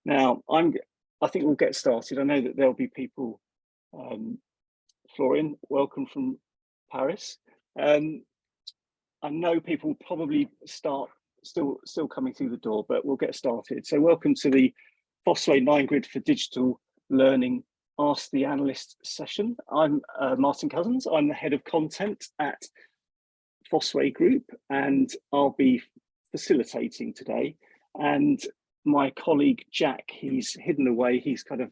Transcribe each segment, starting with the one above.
Now, I think we'll get started. I know that there'll be people. Florian, welcome from Paris. I know people probably still coming through the door, but we'll get started. So welcome to the Fosway 9-Grid for Digital Learning Ask the Analyst session. I'm Martin Cousins. I'm the head of content at Fosway Group, and I'll be facilitating today. And my colleague Jack, he's hidden away. He's kind of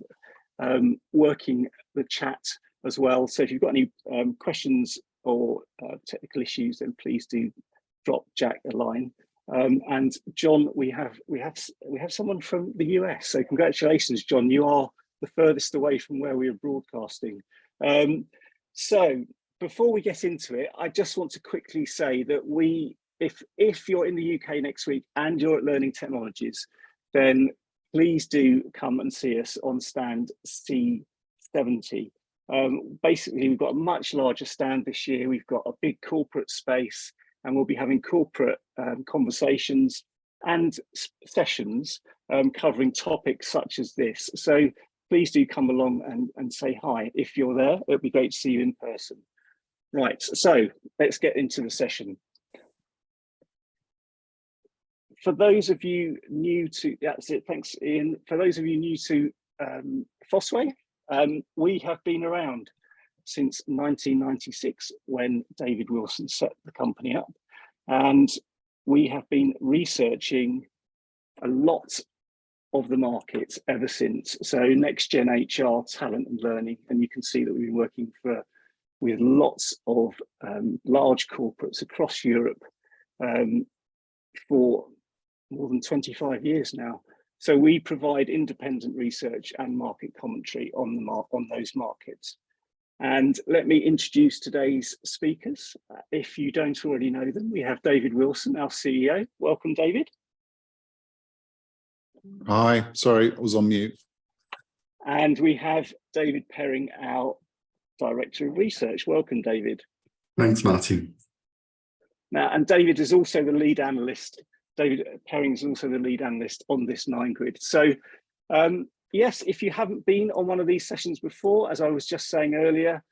working the chat as well. So if you've got any questions or technical issues, then please do drop Jack a line. And John, we have someone from the US. So congratulations, John. You are the furthest away from where we are broadcasting. So before we get into it, I just want to quickly say that if you're in the UK next week and you're at Learning Technologies, then please do come and see us on stand C70. Basically, we've got a much larger stand this year. We've got a big corporate space, and we'll be having corporate conversations and sessions covering topics such as this. So please do come along and say hi if you're there. It'd be great to see you in person. Right, so let's get into the session. For those of you new to, that's it, thanks Ian. For those of you new to Fosway, we have been around since 1996 when David Wilson set the company up. And we have been researching a lot of the markets ever since. So next gen HR, talent and learning. And you can see that we've been working with lots of large corporates across Europe for more than 25 years now. So we provide independent research and market commentary on those markets. And let me introduce today's speakers. If you don't already know them, we have David Wilson, our CEO. Welcome, David. Hi, sorry, I was on mute. And we have David Perring, our Director of Research. Welcome, David. Thanks, Martin. Now, and David is also the lead analyst. David Perring is also the lead analyst on this 9-Grid. So yes, if you haven't been on one of these sessions before, as I was just saying earlier,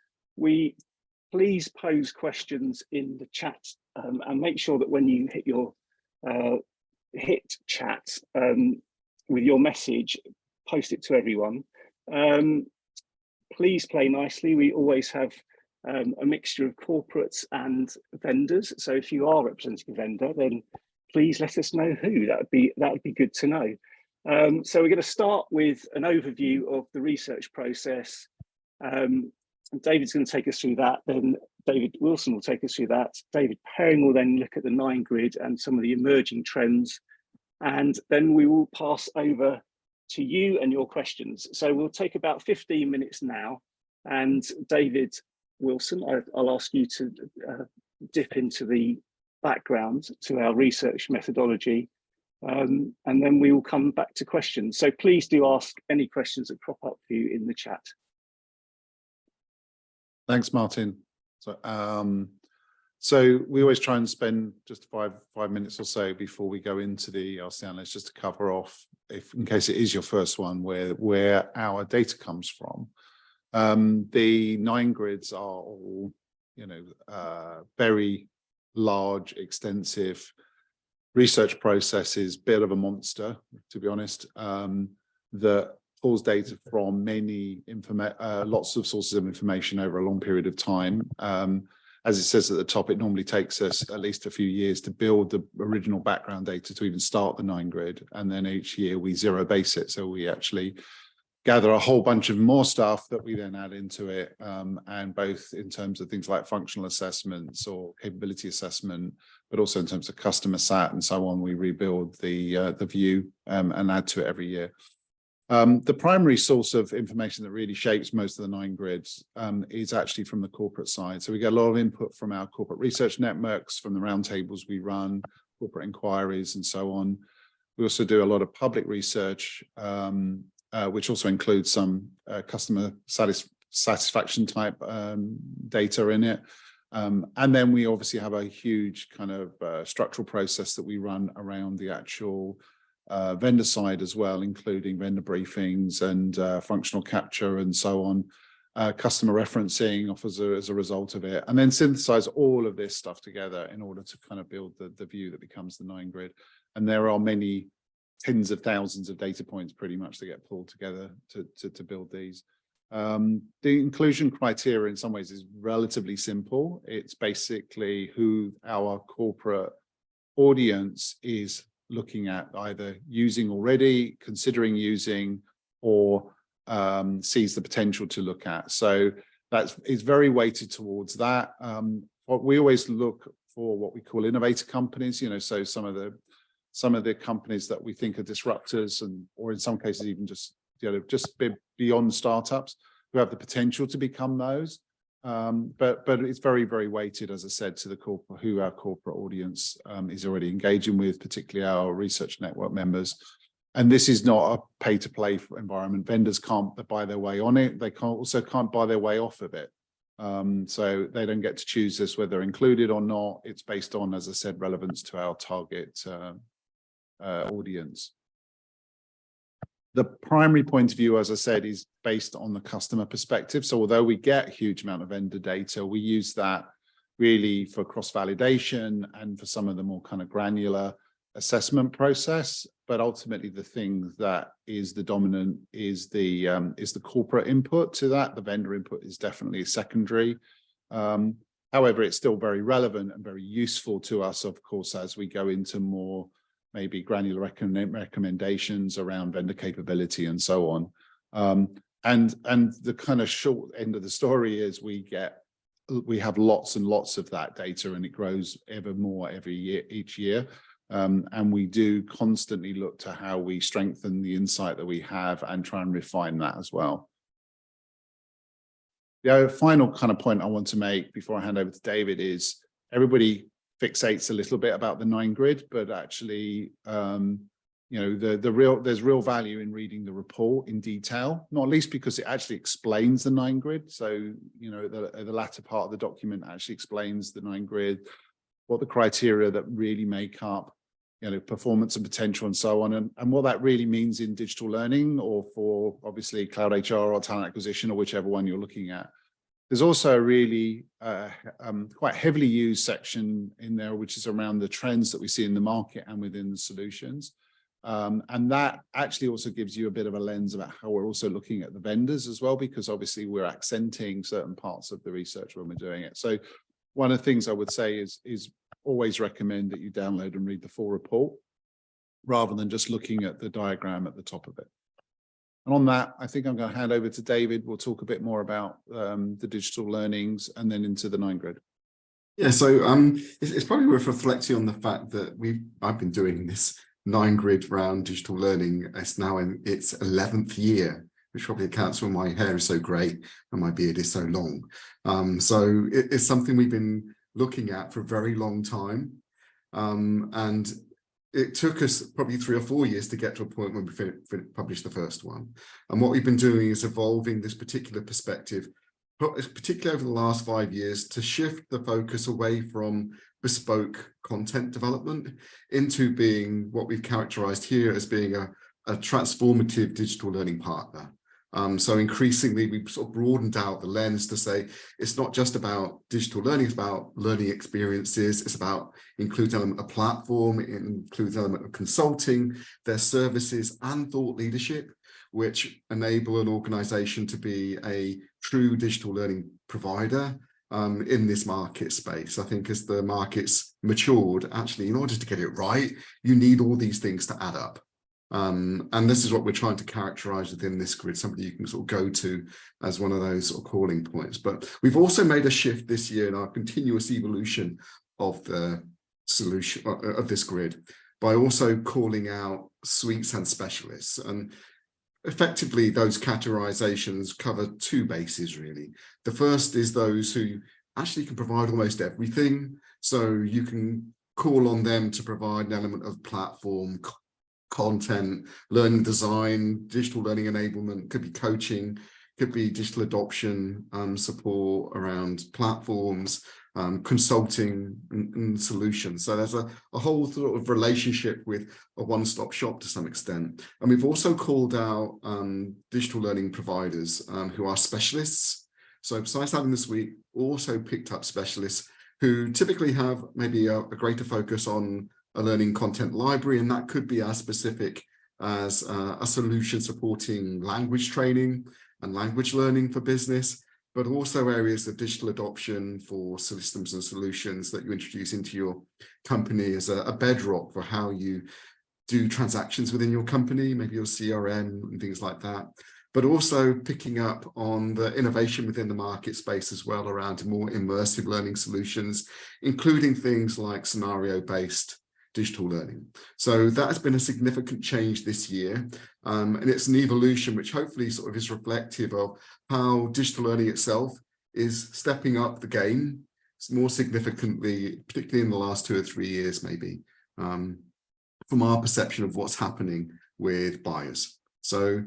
please pose questions in the chat and make sure that when you hit your chat with your message, post it to everyone. Please play nicely. We always have a mixture of corporates and vendors. So if you are representing a vendor, then please let us know who. That would be good to know. So we're going to start with an overview of the research process. David's going to take us through that. Then David Wilson will take us through that. David Perring will then look at the 9-Grid and some of the emerging trends. And then we will pass over to you and your questions. So we'll take about 15 minutes now. And David Wilson, I'll ask you to dip into the background to our research methodology, and then we will come back to questions. So please do ask any questions that crop up for you in the chat. Thanks, Martin. So we always try and spend just five minutes or so before we go into the Ask the Analyst, just to cover off, in case it is your first one, where our data comes from. The 9-Grids are all, very large, extensive research processes, bit of a monster, to be honest, that pulls data from lots of sources of information over a long period of time. As it says at the top, it normally takes us at least a few years to build the original background data to even start the 9-Grid. And then each year we zero base it. So we actually gather a whole bunch of more stuff that we then add into it. And both in terms of things like functional assessments or capability assessment, but also in terms of customer sat and so on, we rebuild the view and add to it every year. The primary source of information that really shapes most of the 9-Grids is actually from the corporate side. So we get a lot of input from our corporate research networks, from the roundtables we run, corporate inquiries and so on. We also do a lot of public research, which also includes some customer satisfaction type data in it. And then we obviously have a huge kind of structural process that we run around the actual vendor side as well, including vendor briefings and functional capture and so on. Customer referencing offers as a result of it, and then synthesize all of this stuff together in order to kind of build the view that becomes the 9 grid. And there are many tens of thousands of data points pretty much that get pulled together to build these. The inclusion criteria in some ways is relatively simple. It's basically who our corporate audience is looking at, either using already, considering using, or sees the potential to look at. So is very weighted towards that. What we always look for, what we call innovator companies, so some of the companies that we think are disruptors, or in some cases even just beyond startups, who have the potential to become those. But it's very, very weighted, as I said, to who our corporate audience is already engaging with, particularly our research network members. And this is not a pay-to-play environment. Vendors can't buy their way on it. They can't buy their way off of it. So they don't get to choose this, whether included or not. It's based on, as I said, relevance to our target audience. The primary point of view, as I said, is based on the customer perspective. So although we get a huge amount of vendor data, we use that really for cross-validation and for some of the more kind of granular assessment process. But ultimately, the thing that is the dominant is the corporate input to that. The vendor input is definitely secondary. However, it's still very relevant and very useful to us, of course, as we go into more maybe granular recommendations around vendor capability and so on. And the kind of short end of the story is we have lots and lots of that data, and it grows ever more every year, each year. And we do constantly look to how we strengthen the insight that we have and try and refine that as well. The final kind of point I want to make before I hand over to David is everybody fixates a little bit about the 9 grid, but actually, there's real value in reading the report in detail, not least because it actually explains the 9 grid. So, the latter part of the document actually explains the 9 grid, what the criteria that really make up, performance and potential and so on, and what that really means in digital learning, or for obviously cloud HR or talent acquisition, or whichever one you're looking at. There's also a really quite heavily used section in there, which is around the trends that we see in the market and within the solutions. And that actually also gives you a bit of a lens about how we're also looking at the vendors as well, because obviously we're accenting certain parts of the research when we're doing it. So one of the things I would say is always recommend that you download and read the full report rather than just looking at the diagram at the top of it. And on that, I think I'm going to hand over to David. We'll talk a bit more about the digital learnings and then into the 9 grid. Yeah, so it's probably worth reflecting on the fact that I've been doing this 9 grid round digital learning. It's now in its 11th year, which probably accounts for my hair is so great and my beard is so long. So it's something we've been looking at for a very long time. And it took us probably 3 or 4 years to get to a point when we published the first one. And what we've been doing is evolving this particular perspective, particularly over the last 5 years, to shift the focus away from bespoke content development into being what we've characterized here as being a transformative digital learning partner. So increasingly, we've sort of broadened out the lens to say it's not just about digital learning, it's about learning experiences, it's about includes element of platform, it includes element of consulting, their services and thought leadership, which enable an organization to be a true digital learning provider in this market space. I think as the market's matured, actually, in order to get it right, you need all these things to add up. And this is what we're trying to characterize within this grid, somebody you can sort of go to as one of those sort of calling points. But we've also made a shift this year in our continuous evolution of the solution of this grid by also calling out suites and specialists. And effectively, those categorizations cover 2 bases, really. The first is those who actually can provide almost everything. So you can call on them to provide an element of platform, content, learning design, digital learning enablement, could be coaching, could be digital adoption, support around platforms, consulting and solutions. So there's a whole sort of relationship with a one-stop shop to some extent. And we've also called out digital learning providers who are specialists. So besides having the suite, also picked up specialists who typically have maybe a greater focus on a learning content library, and that could be as specific as a solution supporting language training and language learning for business, but also areas of digital adoption for systems and solutions that you introduce into your company as a bedrock for how you do transactions within your company, maybe your CRM and things like that, but also picking up on the innovation within the market space as well around more immersive learning solutions, including things like scenario-based digital learning. So that has been a significant change this year. And it's an evolution which hopefully sort of is reflective of how digital learning itself is stepping up the game more significantly, particularly in the last 2 or 3 years, maybe, from our perception of what's happening with buyers. So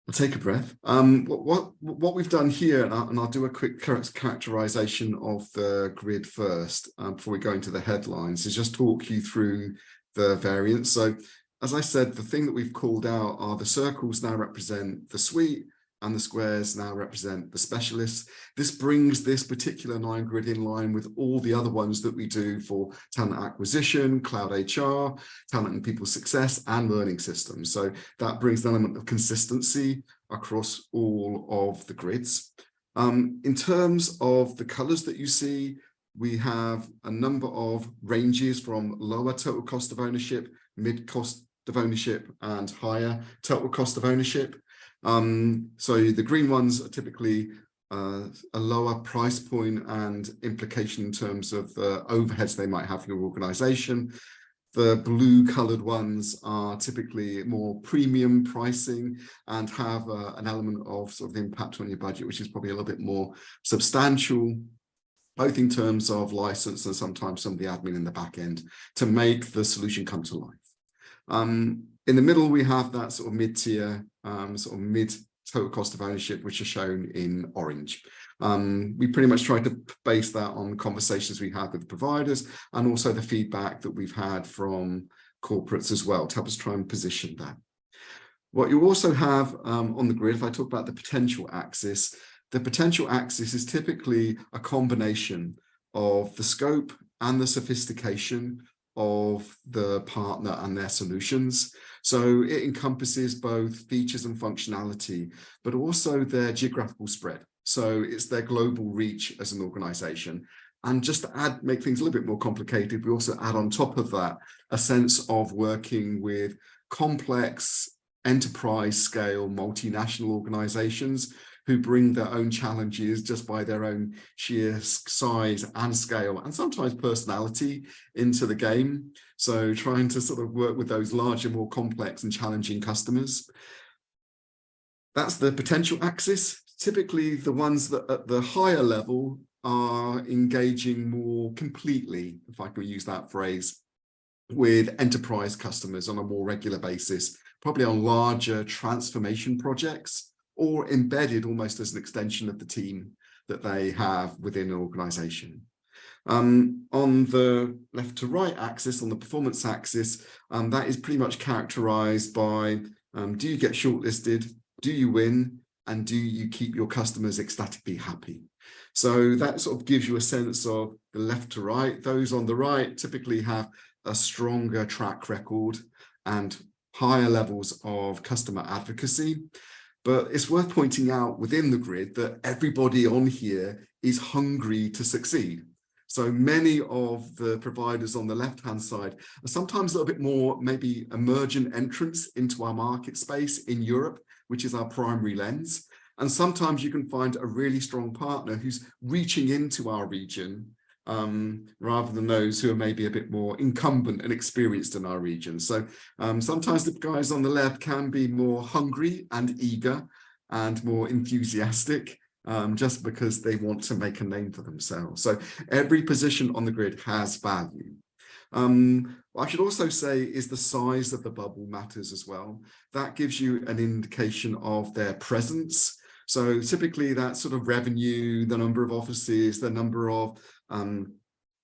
I'll take a breath. What we've done here, and I'll do a quick characterization of the grid first before we go into the headlines, is just talk you through the variants. So as I said, the thing that we've called out are the circles now represent the suite and the squares now represent the specialists. This brings this particular 9-grid in line with all the other ones that we do for talent acquisition, cloud HR, talent and people success, and learning systems. So that brings an element of consistency across all of the grids. In terms of the colors that you see, we have a number of ranges from lower total cost of ownership, mid cost of ownership, and higher total cost of ownership. So the green ones are typically a lower price point and implication in terms of the overheads they might have for your organization. The blue colored ones are typically more premium pricing and have an element of sort of impact on your budget, which is probably a little bit more substantial, both in terms of license and sometimes some of the admin in the back end to make the solution come to life. In the middle, we have that sort of mid-tier, sort of mid total cost of ownership, which is shown in orange. We pretty much try to base that on conversations we had with providers and also the feedback that we've had from corporates as well to help us try and position that. What you also have on the grid, if I talk about the potential axis is typically a combination of the scope and the sophistication of the partner and their solutions. So it encompasses both features and functionality, but also their geographical spread. So it's their global reach as an organization. And just to make things a little bit more complicated, we also add on top of that a sense of working with complex enterprise scale multinational organizations who bring their own challenges just by their own sheer size and scale and sometimes personality into the game. So trying to sort of work with those larger, more complex and challenging customers. That's the potential axis. Typically the ones that at the higher level are engaging more completely, if I can use that phrase, with enterprise customers on a more regular basis, probably on larger transformation projects, or embedded almost as an extension of the team that they have within an organization. On the left to right axis, on the performance axis, that is pretty much characterized by, do you get shortlisted, do you win, and do you keep your customers ecstatically happy? So that sort of gives you a sense of the left to right. Those on the right typically have a stronger track record and higher levels of customer advocacy. But it's worth pointing out within the grid that everybody on here is hungry to succeed. So many of the providers on the left-hand side are sometimes a little bit more maybe emergent entrants into our market space in Europe, which is our primary lens. And sometimes you can find a really strong partner who's reaching into our region rather than those who are maybe a bit more incumbent and experienced in our region. So sometimes the guys on the left can be more hungry and eager and more enthusiastic just because they want to make a name for themselves. So every position on the grid has value. What I should also say is the size of the bubble matters as well. That gives you an indication of their presence. So typically that sort of revenue, the number of offices, the number of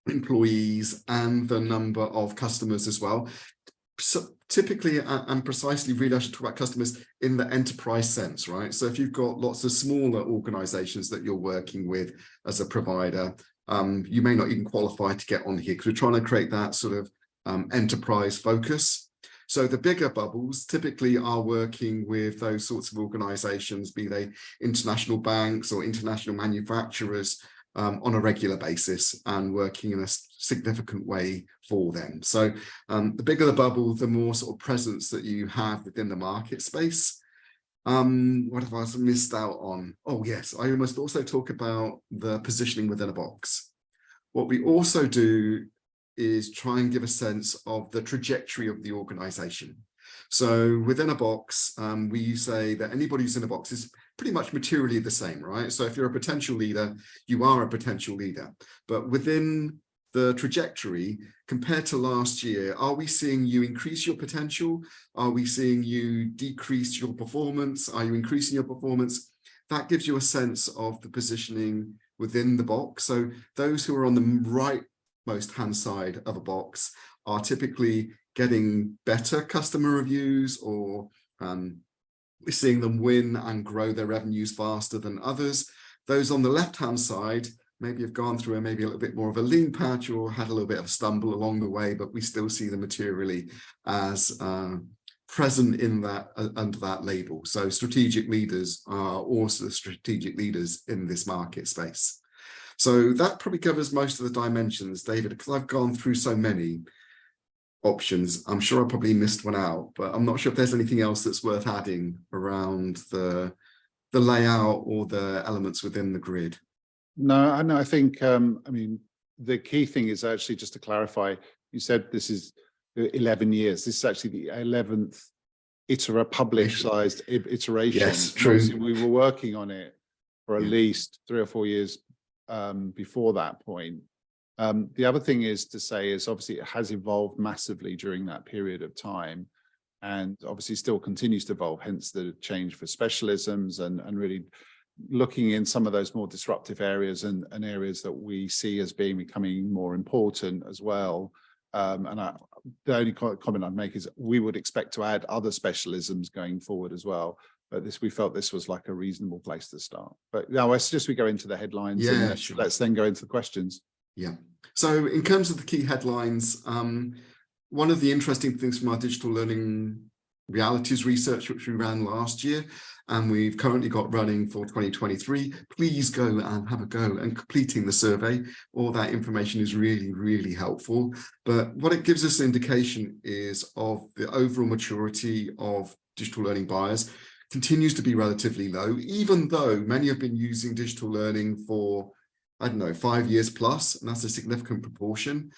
employees, and the number of customers as well. So typically and precisely, really, I should talk about customers in the enterprise sense, right? So if you've got lots of smaller organizations that you're working with as a provider, you may not even qualify to get on here, because we're trying to create that sort of enterprise focus. So the bigger bubbles typically are working with those sorts of organizations, be they international banks or international manufacturers, on a regular basis, and working in a significant way for them. So the bigger the bubble, the more sort of presence that you have within the market space. What have I missed out on? Oh yes, I must also talk about the positioning within a box. What we also do is try and give a sense of the trajectory of the organization. So within a box, we say that anybody who's in a box is pretty much materially the same, right? So if you're a potential leader, you are a potential leader. But within the trajectory, compared to last year, are we seeing you increase your potential? Are we seeing you decrease your performance? Are you increasing your performance? That gives you a sense of the positioning within the box. So those who are on the rightmost hand side of a box are typically getting better customer reviews, or we're seeing them win and grow their revenues faster than others. Those on the left-hand side maybe have gone through maybe a little bit more of a lean patch, or had a little bit of a stumble along the way, but we still see them materially as present in that under that label. So strategic leaders are also strategic leaders in this market space. So that probably covers most of the dimensions, David, because I've gone through so many options. I'm sure I probably missed one out, but I'm not sure if there's anything else that's worth adding around the layout or the elements within the grid. No, I think, I mean, the key thing is actually, just to clarify, you said this is 11 years. This is actually the 11th publicized iteration. Yes, true. Obviously, we were working on it for at least 3 or 4 years before that point. The other thing is to say is, obviously it has evolved massively during that period of time, and obviously still continues to evolve, hence the change for specialisms and really looking in some of those more disruptive areas and areas that we see as becoming more important as well. The only comment I'd make is we would expect to add other specialisms going forward as well. But we felt this was like a reasonable place to start. But now I suggest we go into the headlines, and let's then go into the questions. Yeah. So in terms of the key headlines, one of the interesting things from our digital learning realities research, which we ran last year, and we've currently got running for 2023, please go and have a go and completing the survey. All that information is really, really helpful. But what it gives us an indication is of the overall maturity of digital learning buyers continues to be relatively low, even though many have been using digital learning for, I don't know, 5 years plus, and that's a significant proportion.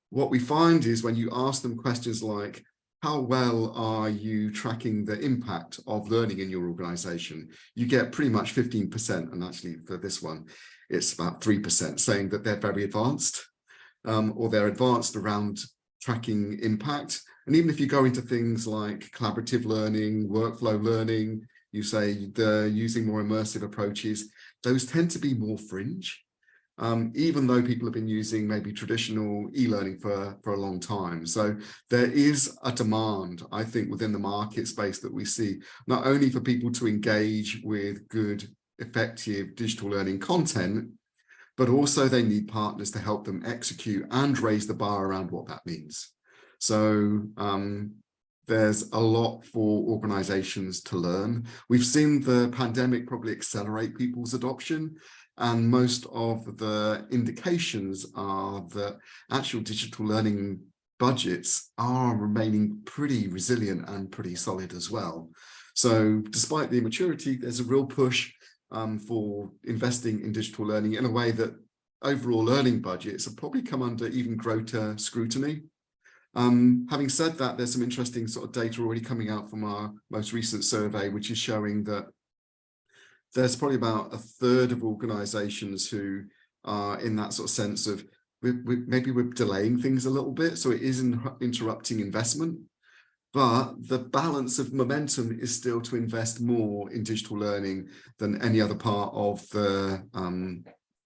What we find is when you ask them questions like, how well are you tracking the impact of learning in your organization? You get pretty much 15%, and actually for this one, it's about 3%, saying that they're very advanced, or they're advanced around tracking impact. And even if you go into things like collaborative learning, workflow learning, you say they're using more immersive approaches, those tend to be more fringe. Even though people have been using maybe traditional e-learning for a long time. So there is a demand, I think, within the market space that we see, not only for people to engage with good, effective digital learning content, but also they need partners to help them execute and raise the bar around what that means. So there's a lot for organizations to learn. We've seen the pandemic probably accelerate people's adoption. And most of the indications are that actual digital learning budgets are remaining pretty resilient and pretty solid as well. So despite the immaturity, there's a real push for investing in digital learning in a way that overall learning budgets have probably come under even greater scrutiny. Having said that, there's some interesting sort of data already coming out from our most recent survey, which is showing that there's probably about a third of organizations who are in that sort of sense of maybe we're delaying things a little bit. So it is interrupting investment. but the balance of momentum is still to invest more in digital learning than any other part of the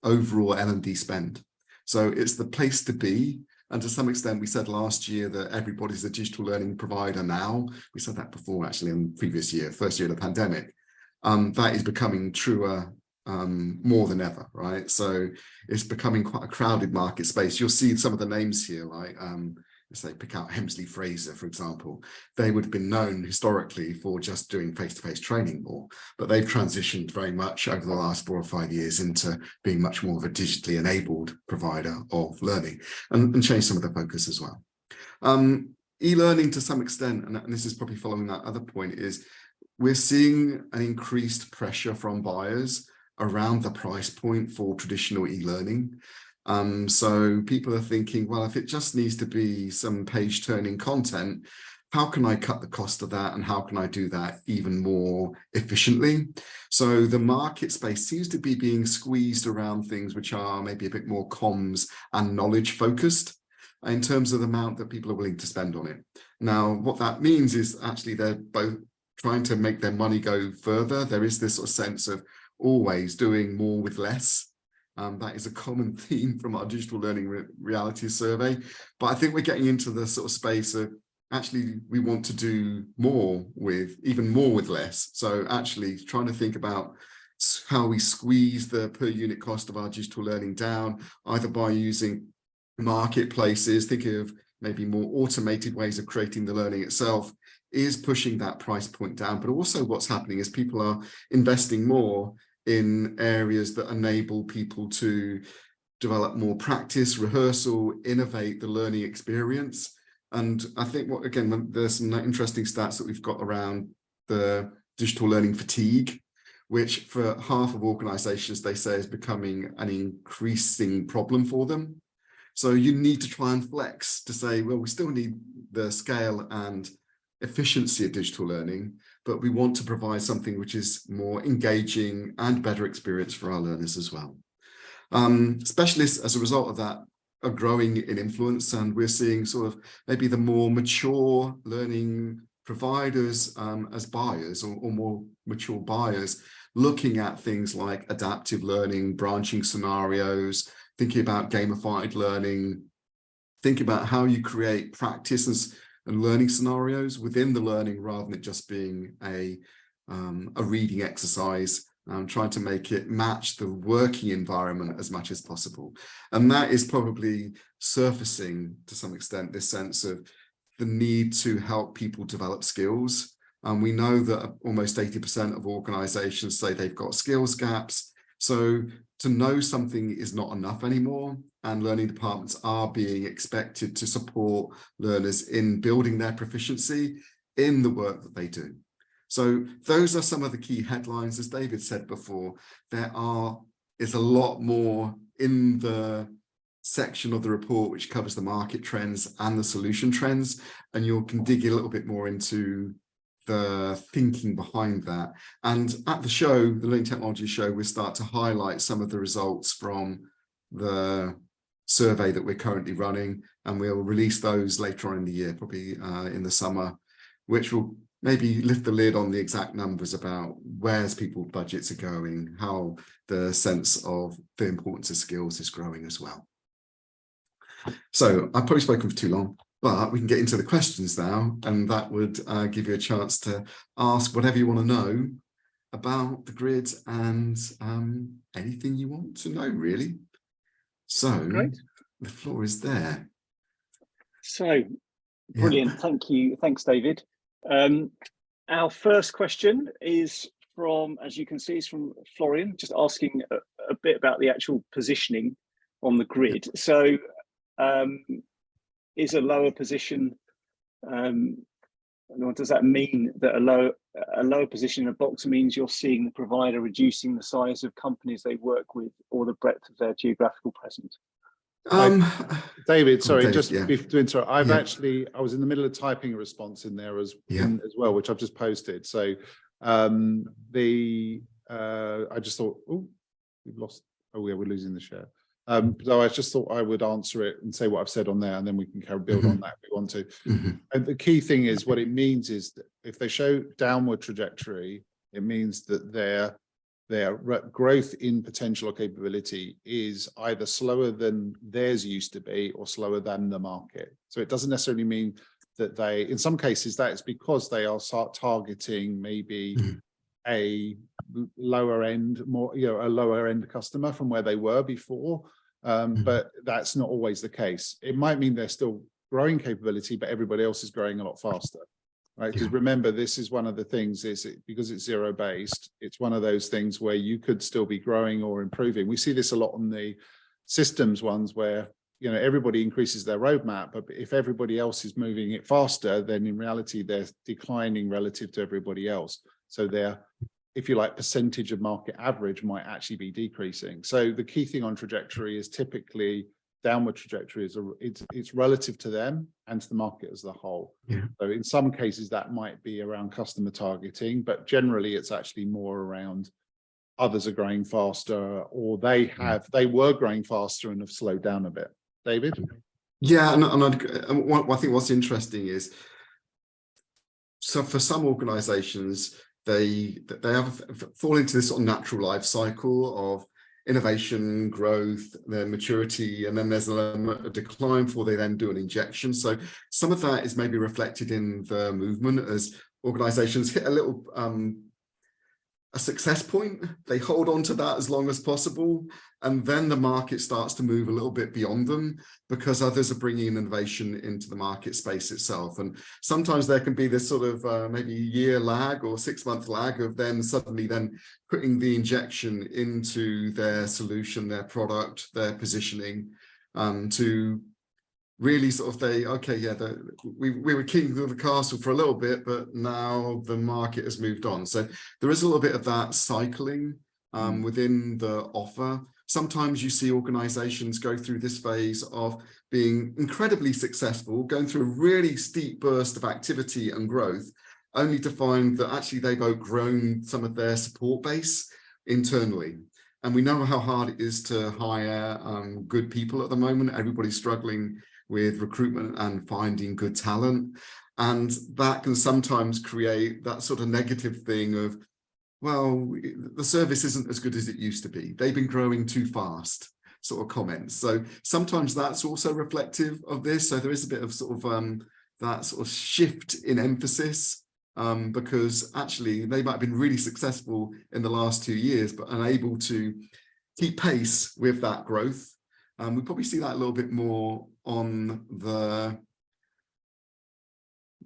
overall L&D spend. So it's the place to be. And to some extent, we said last year that everybody's a digital learning provider now. We said that before, actually, in the previous year, first year of the pandemic. That is becoming truer more than ever, right? So it's becoming quite a crowded market space. You'll see some of the names here, like let's say pick out Hemsley Fraser, for example. They would have been known historically for just doing face-to-face training more, but they've transitioned very much over the last 4 or 5 years into being much more of a digitally enabled provider of learning and changed some of the focus as well. E-learning to some extent, and this is probably following that other point, is we're seeing an increased pressure from buyers around the price point for traditional e-learning. So people are thinking, well, if it just needs to be some page turning content, how can I cut the cost of that and how can I do that even more efficiently? So the market space seems to be being squeezed around things which are maybe a bit more comms and knowledge focused in terms of the amount that people are willing to spend on it. Now, what that means is actually they're both trying to make their money go further. There is this sort of sense of always doing more with less. That is a common theme from our digital learning reality survey. But I think we're getting into the sort of space of actually we want to do more with, even more with less. So actually trying to think about how we squeeze the per unit cost of our digital learning down, either by using marketplaces, thinking of maybe more automated ways of creating the learning itself, is pushing that price point down. But also what's happening is people are investing more in areas that enable people to develop more practice, rehearsal, innovate the learning experience. And I think what, again, there's some interesting stats that we've got around the digital learning fatigue, which for half of organizations, they say is becoming an increasing problem for them. So you need to try and flex to say, well, we still need the scale and efficiency of digital learning, but we want to provide something which is more engaging and better experience for our learners as well. Specialists, as a result of that, are growing in influence, and we're seeing sort of maybe the more mature learning providers as buyers or more mature buyers looking at things like adaptive learning, branching scenarios, thinking about gamified learning, thinking about how you create practices and learning scenarios within the learning rather than it just being a reading exercise, trying to make it match the working environment as much as possible. And that is probably surfacing to some extent this sense of the need to help people develop skills. And we know that almost 80% of organizations say they've got skills gaps. So to know something is not enough anymore, and learning departments are being expected to support learners in building their proficiency in the work that they do. So those are some of the key headlines. As David said before, is a lot more in the section of the report which covers the market trends and the solution trends, and you can dig a little bit more into the thinking behind that. And at the show, the Learning Technology Show, we start to highlight some of the results from the survey that we're currently running, and we'll release those later on in the year, probably in the summer, which will maybe lift the lid on the exact numbers about where's people's budgets are going, how the sense of the importance of skills is growing as well. So I've probably spoken for too long, but we can get into the questions now, and that would give you a chance to ask whatever you want to know about the grid and anything you want to know, really. So Great. The floor is there. So brilliant. Thank you. Thanks, David. Our first question is from, as you can see, is from Florian, just asking a bit about the actual positioning on the grid. So is a lower position, what does that mean, that a lower position in a box means you're seeing the provider reducing the size of companies they work with or the breadth of their geographical presence? David, sorry, David, just yeah. to interrupt, I was in the middle of typing a response in there as well, which I've just posted. So I just thought, oh, we've lost, oh yeah, we're losing the share. So I just thought I would answer it and say what I've said on there, and then we can build on that if we want to. And the key thing is, what it means is that if they show downward trajectory, it means that their growth in potential or capability is either slower than theirs used to be or slower than the market. So it doesn't necessarily mean that they, in some cases, that is because they are targeting maybe a lower end, a lower end customer from where they were before. But that's not always the case. It might mean they're still growing capability, but everybody else is growing a lot faster. Right, because remember, this is one of the things because it's zero based. It's one of those things where you could still be growing or improving. We see this a lot on the systems ones where everybody increases their roadmap, but if everybody else is moving it faster, then in reality they're declining relative to everybody else. So their, if you like, percentage of market average might actually be decreasing. So the key thing on trajectory is typically downward trajectory is it's relative to them and to the market as a whole. So in some cases that might be around customer targeting, but generally it's actually more around others are growing faster, or they were growing faster and have slowed down a bit. David? Yeah, and I think what's interesting is, so for some organizations, they have fall into this sort of natural life cycle of innovation, growth, their maturity, and then there's a decline before they then do an injection. So some of that is maybe reflected in the movement as organizations hit a little a success point, they hold on to that as long as possible, and then the market starts to move a little bit beyond them because others are bringing innovation into the market space itself. And sometimes there can be this sort of maybe year lag or 6-month lag of them suddenly then putting the injection into their solution, their product, their positioning, to really sort of say, okay, yeah, we were king of the castle for a little bit, but now the market has moved on. So there is a little bit of that cycling within the offer. Sometimes you see organizations go through this phase of being incredibly successful, going through a really steep burst of activity and growth, only to find that actually they've outgrown some of their support base internally. And we know how hard it is to hire good people at the moment. Everybody's struggling with recruitment and finding good talent. And that can sometimes create that sort of negative thing of, well, the service isn't as good as it used to be. They've been growing too fast, sort of comments. So sometimes that's also reflective of this. So there is a bit of sort of that sort of shift in emphasis, because actually they might have been really successful in the last 2 years, but unable to keep pace with that growth. We probably see that a little bit more on the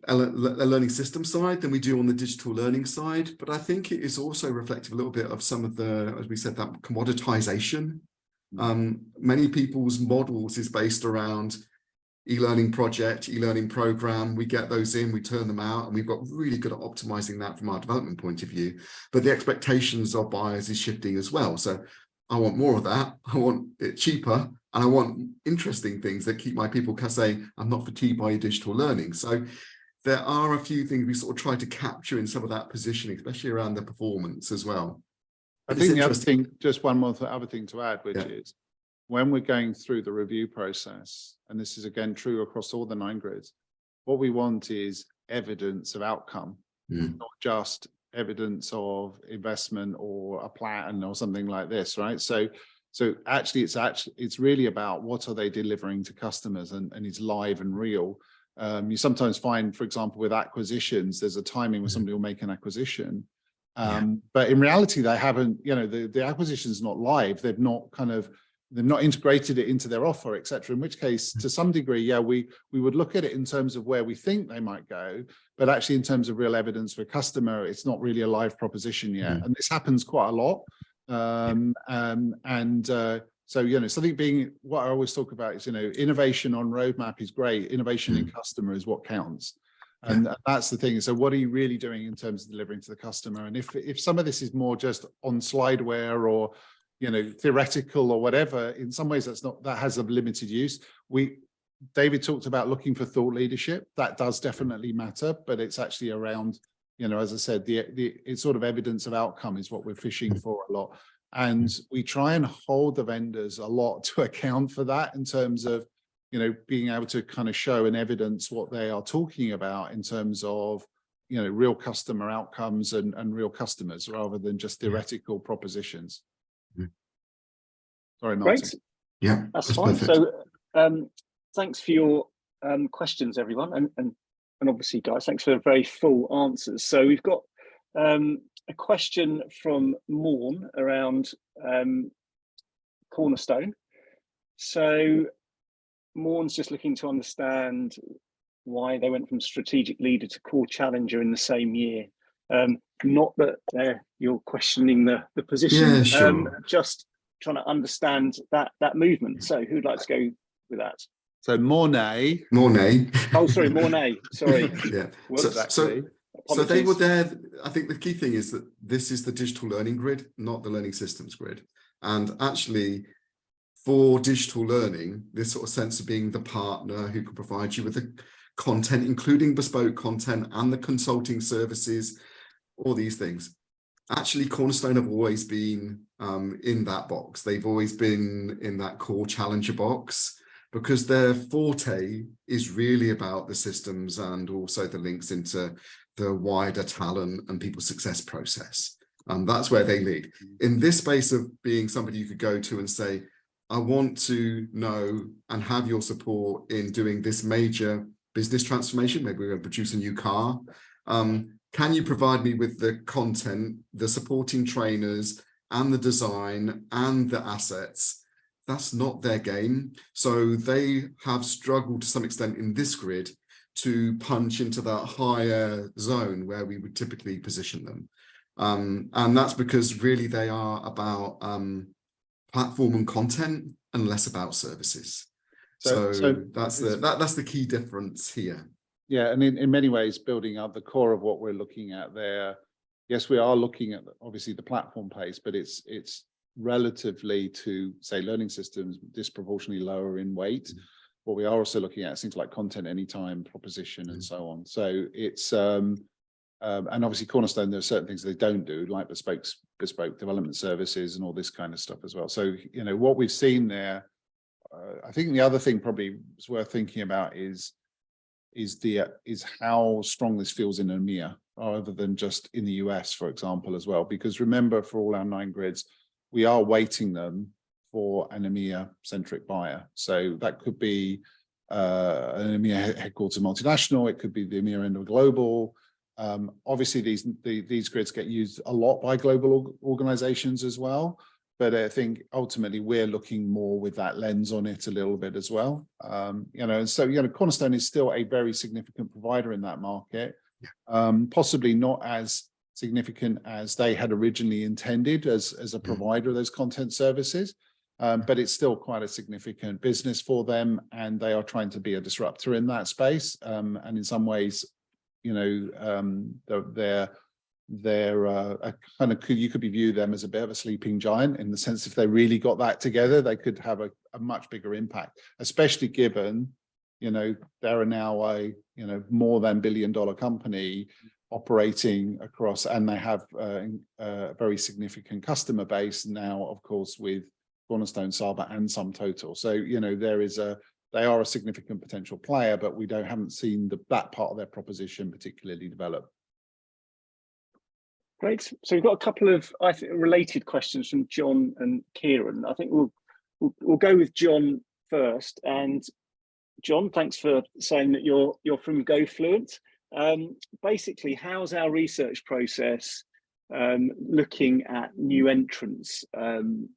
learning system side than we do on the digital learning side. But I think it is also reflective a little bit of some of the, as we said, that commoditization. Many people's models is based around e-learning project, e-learning program. We get those in, we turn them out, and we've got really good at optimizing that from our development point of view. But the expectations of buyers is shifting as well. So I want more of that. I want it cheaper, and I want interesting things that keep my people saying, I'm not fatigued by your digital learning. So there are a few things we sort of try to capture in some of that positioning, especially around the performance as well. I think the other thing, just one more other thing to add, which is when we're going through the review process, and this is again true across all the 9 grids, what we want is evidence of outcome, not just evidence of investment or a plan or something like this, right? So actually it's really about what are they delivering to customers, and it's live and real. You sometimes find, for example, with acquisitions, there's a timing where somebody will make an acquisition, but in reality they haven't, the acquisition's not live. They've not integrated it into their offer, etc. In which case, to some degree, we would look at it in terms of where we think they might go, but actually in terms of real evidence for a customer, it's not really a live proposition yet. And this happens quite a lot. So, something being, what I always talk about is, innovation on roadmap is great. Innovation in customer is what counts. And that's the thing. So what are you really doing in terms of delivering to the customer? And if some of this is more just on slideware or, theoretical or whatever, in some ways that has a limited use. David talked about looking for thought leadership. That does definitely matter, but it's actually around, as I said, it's sort of evidence of outcome is what we're fishing for a lot. And we try and hold the vendors a lot to account for that in terms of, you know, being able to kind of show and evidence what they are talking about in terms of, you know, real customer outcomes and real customers rather than just theoretical propositions. Sorry, Martin. Great. Yeah, That's fine. perfect. So thanks for your questions, everyone. And obviously, guys, thanks for the very full answers. So we've got a question from Morn around Cornerstone. So Morn's just looking to understand why they went from strategic leader to core challenger in the same year. Not that you're questioning the position, Yeah, sure. just trying to understand that movement. So who'd like to go with that? So Mornay. Oh, sorry, Mornay. Sorry. Yeah. Whoops. So they were there. I think the key thing is that this is the digital learning grid, not the learning systems grid. And actually, for digital learning, this sort of sense of being the partner who can provide you with the content, including bespoke content and the consulting services, all these things. Actually, Cornerstone have always been in that box. They've always been in that core challenger box because their forte is really about the systems and also the links into the wider talent and people success process. That's where they lead. In this space of being somebody you could go to and say, I want to know and have your support in doing this major business transformation. Maybe we're going to produce a new car. Can you provide me with the content, the supporting trainers and the design and the assets? That's not their game. So they have struggled to some extent in this grid to punch into that higher zone where we would typically position them. And that's because really they are about platform and content and less about services. So that's the key difference here. Yeah, and in many ways, building up the core of what we're looking at there. Yes, we are looking at obviously the platform place, but it's relatively to say learning systems disproportionately lower in weight. What we are also looking at is things like content anytime, proposition, and so on. So it's and obviously Cornerstone, there are certain things they don't do, like bespoke development services and all this kind of stuff as well. So you know what we've seen there. I think the other thing probably is worth thinking about is how strong this feels in EMEA rather than just in the US, for example, as well. Because remember, for all our 9 grids, we are weighting them for an EMEA-centric buyer. So that could be an EMEA headquartered multinational. It could be the EMEA end of global. Obviously, these grids get used a lot by global organizations as well. But I think ultimately we're looking more with that lens on it a little bit as well. You know, and so, you know, Cornerstone is still a very significant provider in that market, possibly not as significant as they had originally intended as a provider of those content services. But it's still quite a significant business for them, and they are trying to be a disruptor in that space. And in some ways, you know, they're a kind of, you could view them as a bit of a sleeping giant in the sense if they really got that together, they could have a much bigger impact, especially given, you know, they're now a, you know, more than $1 billion company operating across, and they have a very significant customer base now, of course, with Cornerstone, Saba, and SumTotal. So, you know, they are a significant potential player, but we haven't seen that part of their proposition particularly develop. Great. So we've got a couple of, I think, related questions from John and Kieran. I think we'll go with John first. And John, thanks for saying that you're from GoFluent. Basically, how's our research process looking at new entrants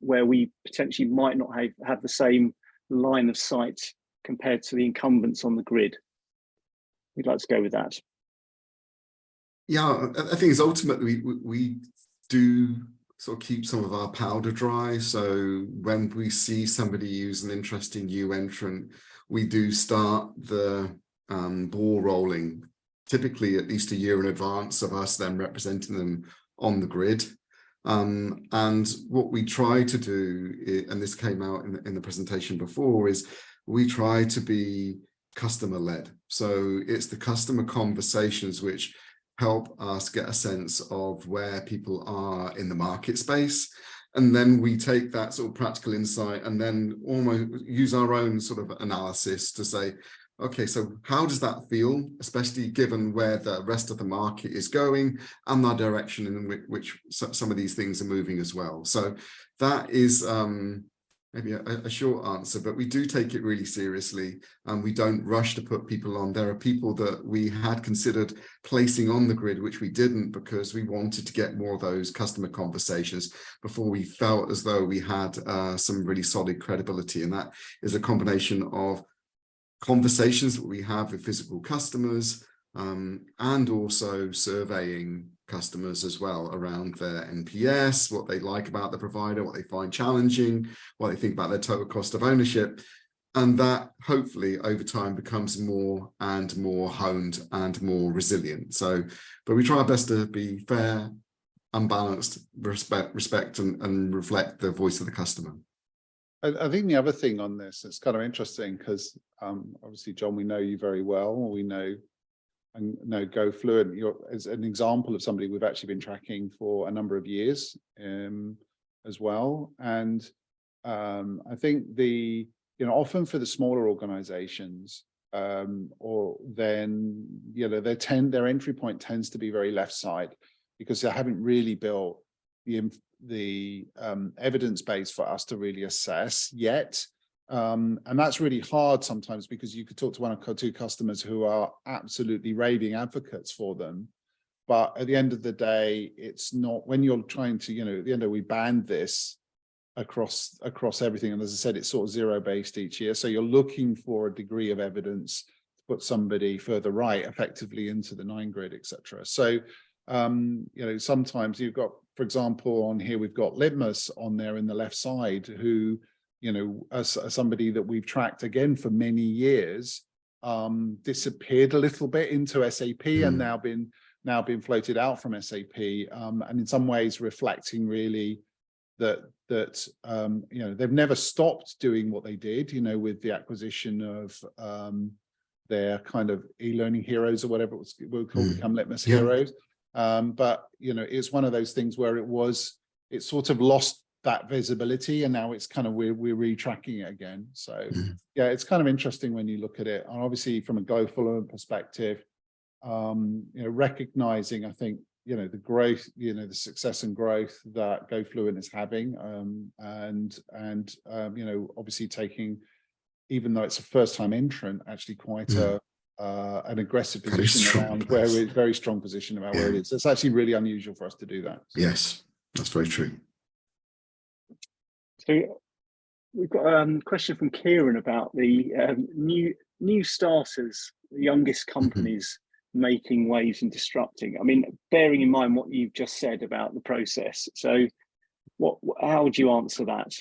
where we potentially might not have the same line of sight compared to the incumbents on the grid? We'd like to go with that. Yeah, I think it's ultimately we do sort of keep some of our powder dry. So when we see somebody use an interesting new entrant, we do start the ball rolling, typically at least a year in advance of us then representing them on the grid. And what we try to do, and this came out in the presentation before, is we try to be customer led. So it's the customer conversations which help us get a sense of where people are in the market space. And then we take that sort of practical insight and then almost use our own sort of analysis to say, okay, so how does that feel, especially given where the rest of the market is going and the direction in which some of these things are moving as well. So that is maybe a short answer, but we do take it really seriously, and we don't rush to put people on. There are people that we had considered placing on the grid, which we didn't, because we wanted to get more of those customer conversations before we felt as though we had some really solid credibility. And that is a combination of conversations that we have with physical customers, and also surveying customers as well around their NPS, what they like about the provider, what they find challenging, what they think about their total cost of ownership. And that hopefully over time becomes more and more honed and more resilient. So, but we try our best to be fair, unbalanced, respect and reflect the voice of the customer. I think the other thing on this, it's kind of interesting because obviously, John, we know you very well. We know GoFluent. You're as an example of somebody we've actually been tracking for a number of years as well. And I think often for the smaller organizations, or then their entry point tends to be very left side because they haven't really built the evidence base for us to really assess yet. And that's really hard sometimes because you could talk to one or two customers who are absolutely raving advocates for them. But at the end of the day, it's not when you're trying to, at the end of we banned this across everything. And as I said, it's sort of zero based each year. So you're looking for a degree of evidence to put somebody further right effectively into the 9-grid, etc. So, sometimes you've got, for example, on here, we've got Litmus on there in the left side who, as somebody that we've tracked again for many years, disappeared a little bit into SAP and now been floated out from SAP, and in some ways reflecting really that they've never stopped doing what they did, with the acquisition of their kind of e-learning heroes or whatever we'll call become Litmus heroes. But it's one of those things where it sort of lost that visibility, and now it's kind of we're retracking it again. So yeah, it's kind of interesting when you look at it, and obviously from a GoFluent perspective, recognizing, I think, the growth, the success and growth that GoFluent is having, and obviously taking, even though it's a first-time entrant, actually quite an aggressive position around where it's very strong position about where it is. It's actually really unusual for us to do that. So. Yes, that's very true. So we've got a question from Kieran about the new starters, the youngest companies making waves and disrupting. I mean, bearing in mind what you've just said about the process. So how would you answer that?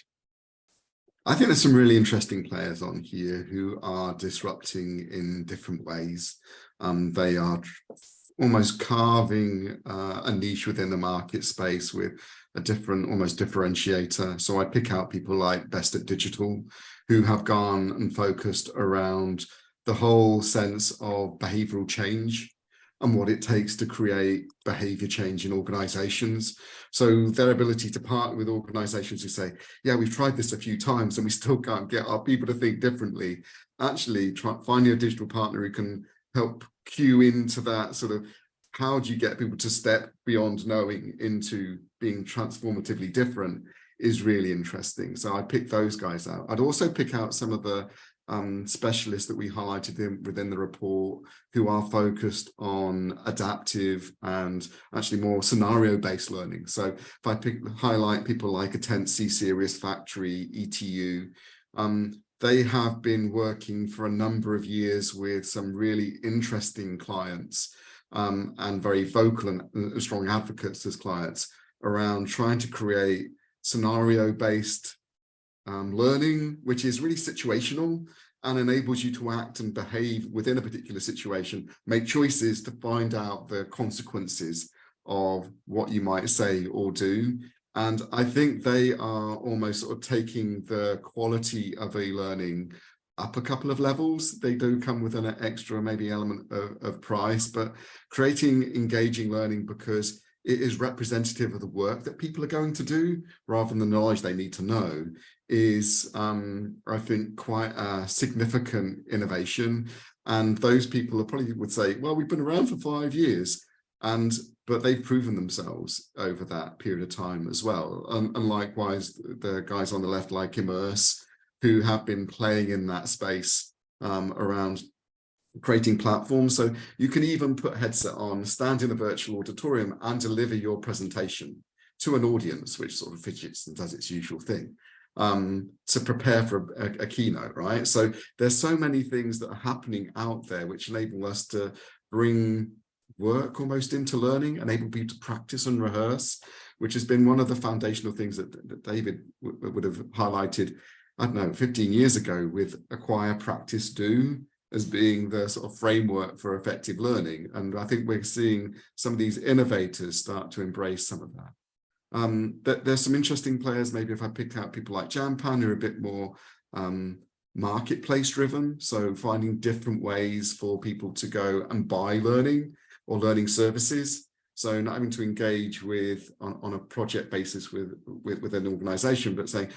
I think there's some really interesting players on here who are disrupting in different ways. They are almost carving a niche within the market space with a different, almost differentiator. So I pick out people like Best at Digital, who have gone and focused around the whole sense of behavioral change and what it takes to create behavior change in organizations. So their ability to partner with organizations who say, yeah, we've tried this a few times and we still can't get our people to think differently. Actually, finding a digital partner who can help cue into that sort of, how do you get people to step beyond knowing into being transformatively different is really interesting. So I pick those guys out. I'd also pick out some of the specialists that we highlighted within the report who are focused on adaptive and actually more scenario-based learning. So if I highlight people like Attent C-Series Factory, ETU, they have been working for a number of years with some really interesting clients and very vocal and strong advocates as clients around trying to create scenario-based learning, which is really situational and enables you to act and behave within a particular situation, make choices to find out the consequences of what you might say or do. And I think they are almost sort of taking the quality of e-learning up a couple of levels. They do come with an extra maybe element of price, but creating engaging learning because it is representative of the work that people are going to do rather than the knowledge they need to know is, I think, quite a significant innovation. And those people are probably would say, well, we've been around for 5 years, but they've proven themselves over that period of time as well. And likewise, the guys on the left, like Immerse, who have been playing in that space around creating platforms. So you can even put a headset on, stand in a virtual auditorium and deliver your presentation to an audience, which sort of fidgets and does its usual thing, to prepare for a keynote, right? So there's so many things that are happening out there which enable us to bring work almost into learning, enable people to practice and rehearse, which has been one of the foundational things that David would have highlighted, I don't know, 15 years ago with acquire, practice, do as being the sort of framework for effective learning. And I think we're seeing some of these innovators start to embrace some of that. There's some interesting players, maybe if I pick out people like Jampan, who are a bit more marketplace driven. So finding different ways for people to go and buy learning or learning services. So not having to engage with on a project basis with an organization, but saying,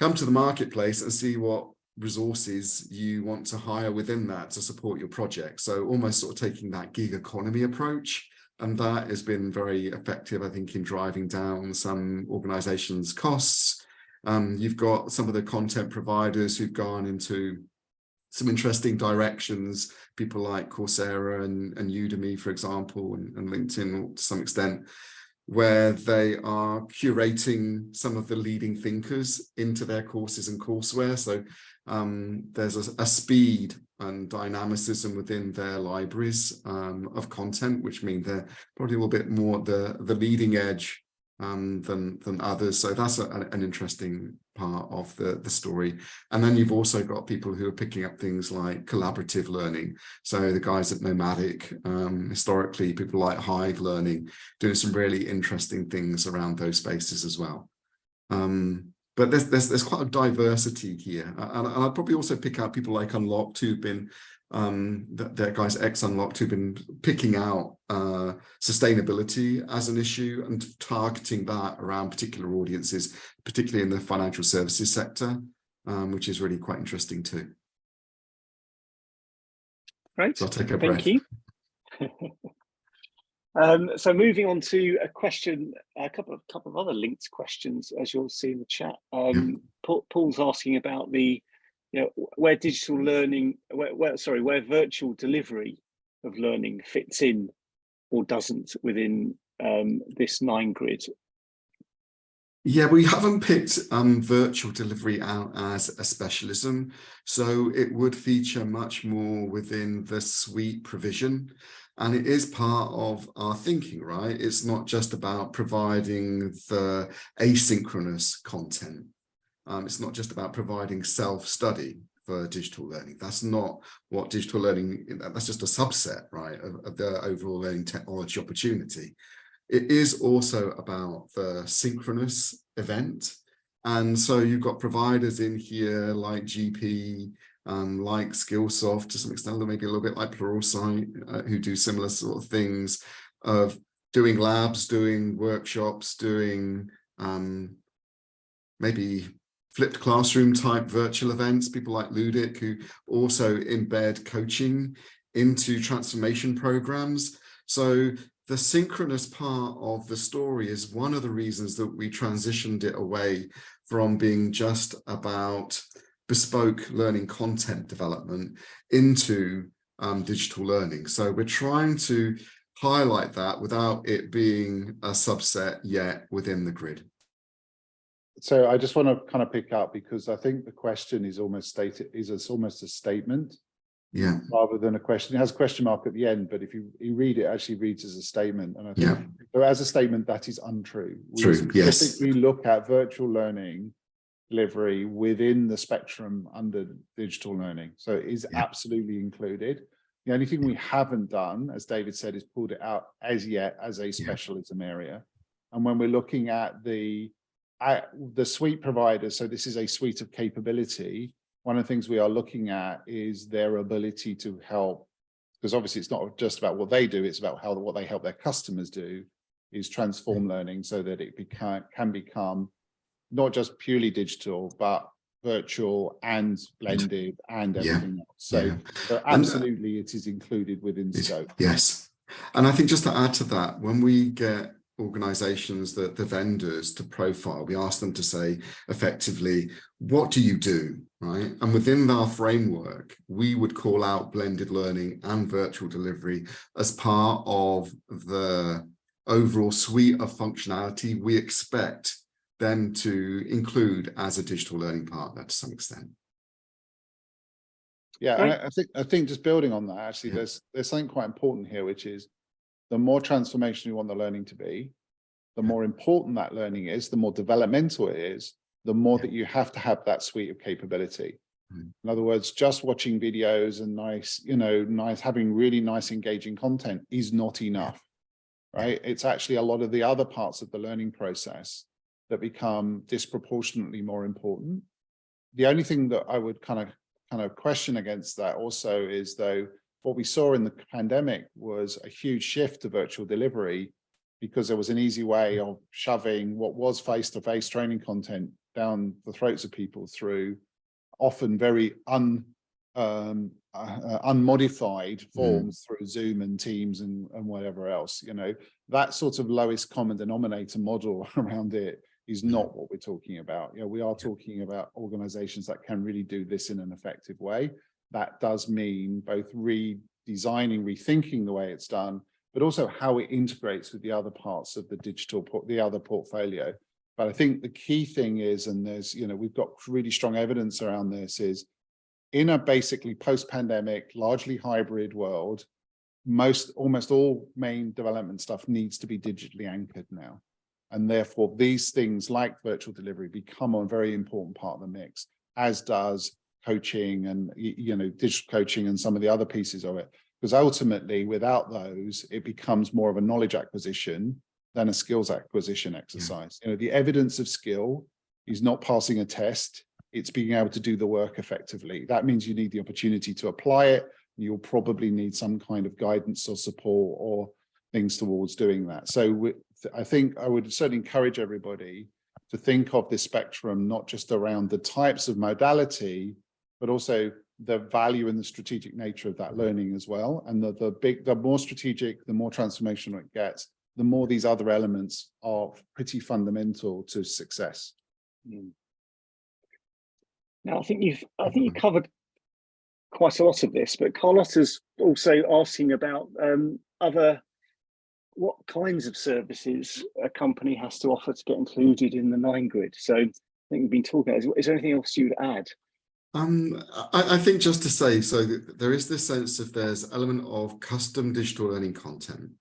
come to the marketplace and see what resources you want to hire within that to support your project. So almost sort of taking that gig economy approach. And that has been very effective, I think, in driving down some organizations' costs. You've got some of the content providers who've gone into some interesting directions, people like Coursera and Udemy, for example, and LinkedIn to some extent, where they are curating some of the leading thinkers into their courses and courseware. So there's a speed and dynamicism within their libraries of content, which mean they're probably a little bit more the leading edge than others. So that's an interesting part of the story. And then you've also got people who are picking up things like collaborative learning. So the guys at Nomadic, historically, people like Hive Learning, doing some really interesting things around those spaces as well. But there's quite a diversity here. And I'd probably also pick out people like Unlocked, who've been, their guys ex-Unlocked, who've been picking out sustainability as an issue and targeting that around particular audiences, particularly in the financial services sector, which is really quite interesting too. Right, so I'll take a breath. Thank you. So moving on to a question, a couple of other linked questions, as you'll see in the chat. Paul's asking about the, where digital learning, where virtual delivery of learning fits in or doesn't within this 9-grid. Yeah, we haven't picked virtual delivery out as a specialism, so it would feature much more within the suite provision. And it is part of our thinking, right? It's not just about providing the asynchronous content. It's not just about providing self-study for digital learning. That's not what digital learning, that's just a subset, right, of the overall learning technology opportunity. It is also about the synchronous event. And so you've got providers in here like GP, like Skillsoft, to some extent, maybe a little bit like Pluralsight, who do similar sort of things of doing labs, doing workshops, doing maybe flipped classroom type virtual events, people like Ludic, who also embed coaching into transformation programs. So the synchronous part of the story is one of the reasons that we transitioned it away from being just about bespoke learning content development into digital learning. So we're trying to highlight that without it being a subset yet within the grid. So I just want to kind of pick up, because I think the question is almost stated, it's almost a statement, rather than a question. It has a question mark at the end, but if you read it, actually reads as a statement. And I think so as a statement, that is untrue. We specifically look at virtual learning delivery within the spectrum under digital learning. So it is absolutely included. The only thing we haven't done, as David said, is pulled it out as yet as a specialism area. And when we're looking at the suite providers, so this is a suite of capability, one of the things we are looking at is their ability to help, because obviously it's not just about what they do, it's about what they help their customers do. is transform learning so that it can become not just purely digital, but virtual and blended and everything else. So absolutely it is included within scope. Yes. And I think just to add to that, when we get organizations, the vendors to profile, we ask them to say effectively, what do you do, right? And within our framework, we would call out blended learning and virtual delivery as part of the overall suite of functionality we expect them to include as a digital learning partner to some extent. Yeah, and I think just building on that, actually, there's something quite important here, which is the more transformation you want the learning to be, the more important that learning is, the more developmental it is, the more that you have to have that suite of capability. In other words, just watching videos and having really nice engaging content is not enough, right? It's actually a lot of the other parts of the learning process that become disproportionately more important. The only thing that I would kind of question against that also is, though, what we saw in the pandemic was a huge shift to virtual delivery, because there was an easy way of shoving what was face-to-face training content down the throats of people through often very unmodified forms through Zoom and Teams and whatever else. That sort of lowest common denominator model around it is not what we're talking about. We are talking about organizations that can really do this in an effective way. That does mean both redesigning, rethinking the way it's done, but also how it integrates with the other parts of the other portfolio. But I think the key thing is, and there's, we've got really strong evidence around this, is in a basically post-pandemic, largely hybrid world, almost all main development stuff needs to be digitally anchored now. And therefore, these things like virtual delivery become a very important part of the mix, as does coaching and, digital coaching and some of the other pieces of it. Because ultimately, without those, it becomes more of a knowledge acquisition than a skills acquisition exercise. The evidence of skill is not passing a test. It's being able to do the work effectively. That means you need the opportunity to apply it. You'll probably need some kind of guidance or support or things towards doing that. So I think I would certainly encourage everybody to think of this spectrum, not just around the types of modality, but also the value and the strategic nature of that learning as well. And the more strategic, the more transformational it gets, the more these other elements are pretty fundamental to success. Now, I think you covered quite a lot of this, but Carlotta's also asking about what kinds of services a company has to offer to get included in the 9 grid. So I think we've been talking about, is there anything else you would add? I think just to say, so there is this sense of there's element of custom digital learning content.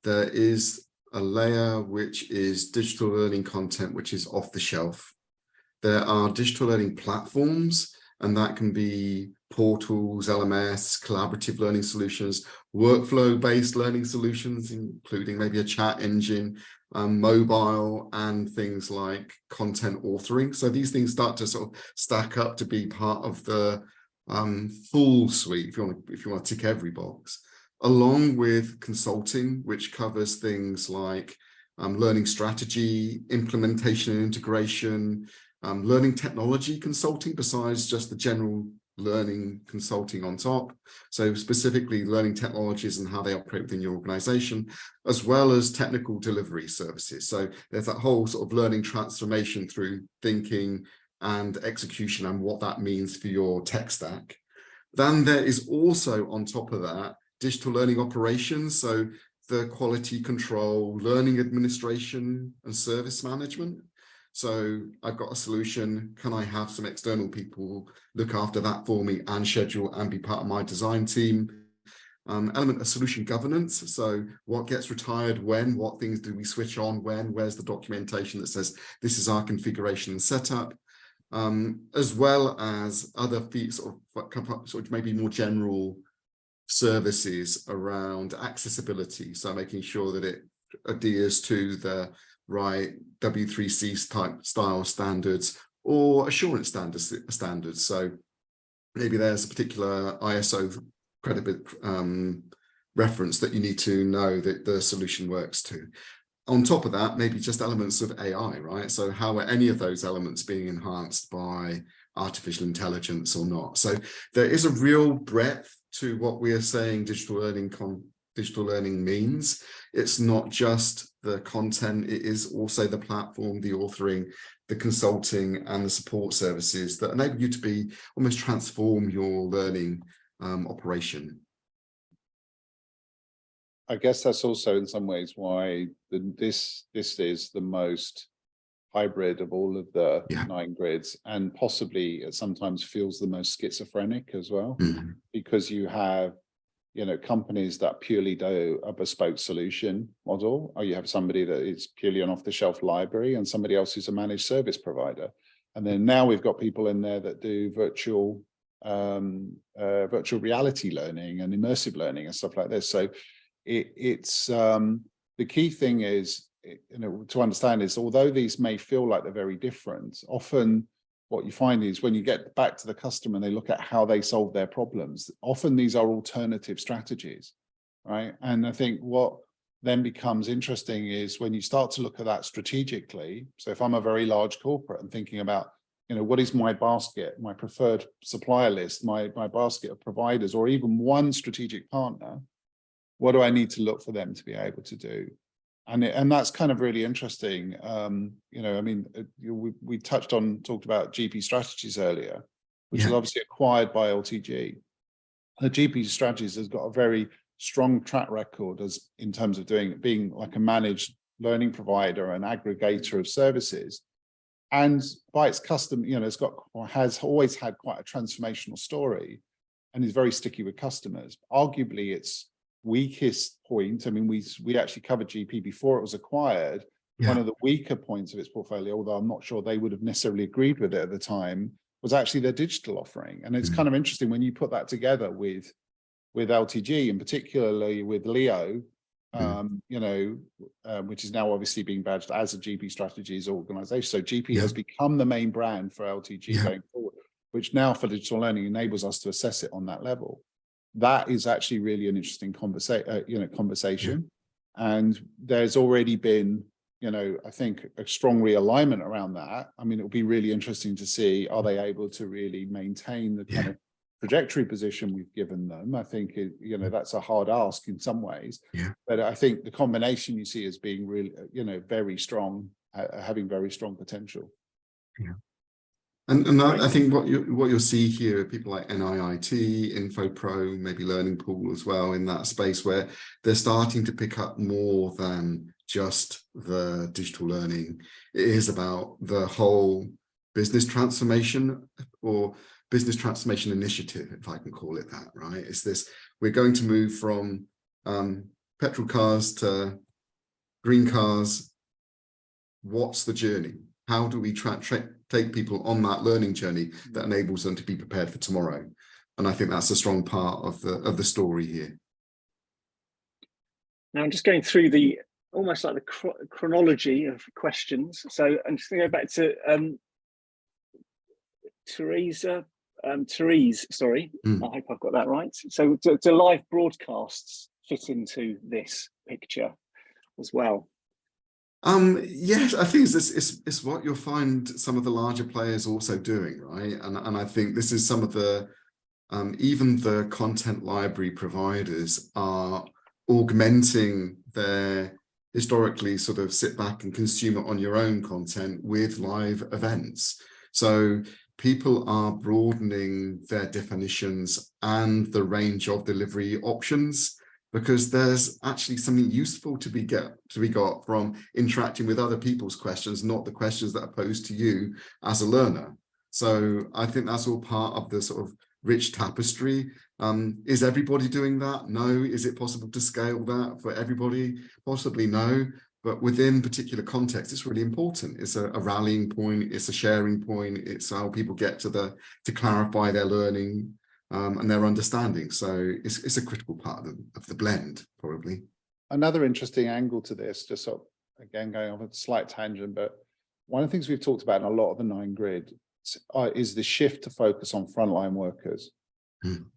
There is a layer which is digital learning content, which is off the shelf. There are digital learning platforms, and that can be portals, LMS, collaborative learning solutions, workflow-based learning solutions, including maybe a chat engine, mobile, and things like content authoring. So these things start to sort of stack up to be part of the full suite, if you want to tick every box, along with consulting, which covers things like learning strategy, implementation and integration, learning technology consulting, besides just the general learning consulting on top. So specifically learning technologies and how they operate within your organization, as well as technical delivery services. So there's that whole sort of learning transformation through thinking and execution and what that means for your tech stack. Then there is also, on top of that, digital learning operations. So the quality control, learning administration and service management. So I've got a solution. Can I have some external people look after that for me and schedule and be part of my design team? Element of solution governance. So what gets retired when, what things do we switch on when, where's the documentation that says this is our configuration and setup, as well as other sort of maybe more general services around accessibility. So making sure that it adheres to the right W3C type style standards or assurance standards. So maybe there's a particular ISO credible reference that you need to know that the solution works to. on top of that, maybe just elements of AI, right? So how are any of those elements being enhanced by artificial intelligence or not? So there is a real breadth to what we are saying digital learning means. It's not just the content, it is also the platform, the authoring, the consulting and the support services that enable you to almost transform your learning operation. I guess that's also in some ways why this is the most hybrid of all of the 9 grids, and possibly it sometimes feels the most schizophrenic as well, because you have, you know, companies that purely do a bespoke solution model, or you have somebody that is purely an off-the-shelf library and somebody else who's a managed service provider. And then now we've got people in there that do virtual reality learning and immersive learning and stuff like this. So it's the key thing is, you know, to understand is, although these may feel like they're very different, often what you find is when you get back to the customer and they look at how they solve their problems, often these are alternative strategies, right? And I think what then becomes interesting is when you start to look at that strategically. So if I'm a very large corporate and thinking about, you know, what is my basket, my preferred supplier list, my basket of providers, or even one strategic partner, what do I need to look for them to be able to do? And that's kind of really interesting. You know, I mean, we talked about GP Strategies earlier, which is obviously acquired by LTG. The GP Strategies has got a very strong track record in terms of being like a managed learning provider and aggregator of services. And by its custom, you know, has always had quite a transformational story and is very sticky with customers. Arguably, its weakest point, I mean, we actually covered GP before it was acquired. One of the weaker points of its portfolio, although I'm not sure they would have necessarily agreed with it at the time, was actually their digital offering. And it's kind of interesting when you put that together with LTG, and particularly with Leo, you know, which is now obviously being badged as a GP Strategies organization. So GP has become the main brand for LTG going forward, which now for digital learning enables us to assess it on that level. That is actually really an interesting conversation. And there's already been, you know, I think a strong realignment around that. I mean, it'll be really interesting to see, are they able to really maintain the kind of trajectory position we've given them? I think, you know, that's a hard ask in some ways, but I think the combination you see as being really, you know, very strong, having very strong potential. And I think what you'll see here are people like NIIT, InfoPro, maybe Learning Pool as well in that space, where they're starting to pick up more than just the digital learning. It is about the whole business transformation or business transformation initiative, if I can call it that, right? It's this, we're going to move from petrol cars to green cars. What's the journey? How do we take people on that learning journey that enables them to be prepared for tomorrow? And I think that's a strong part of the story here. Now I'm just going through almost like the chronology of questions. So I'm just going to go back to Therese, sorry, I hope I've got that right. So do live broadcasts fit into this picture as well? Yes, I think it's what you'll find some of the larger players also doing, right? And I think this is some of the even the content library providers are augmenting their historically sort of sit back and consume it on your own content with live events. So people are broadening their definitions and the range of delivery options, because there's actually something useful to be got from interacting with other people's questions, not the questions that are posed to you as a learner. So I think that's all part of the sort of rich tapestry. Is everybody doing that? No. Is it possible to scale that for everybody? Possibly no. But within particular context, it's really important. It's a rallying point. It's a sharing point. It's how people get to clarify their learning and their understanding. So it's a critical part of the blend, probably. Another interesting angle to this, just sort of, again, going off a slight tangent, but one of the things we've talked about in a lot of the 9 grid is the shift to focus on frontline workers.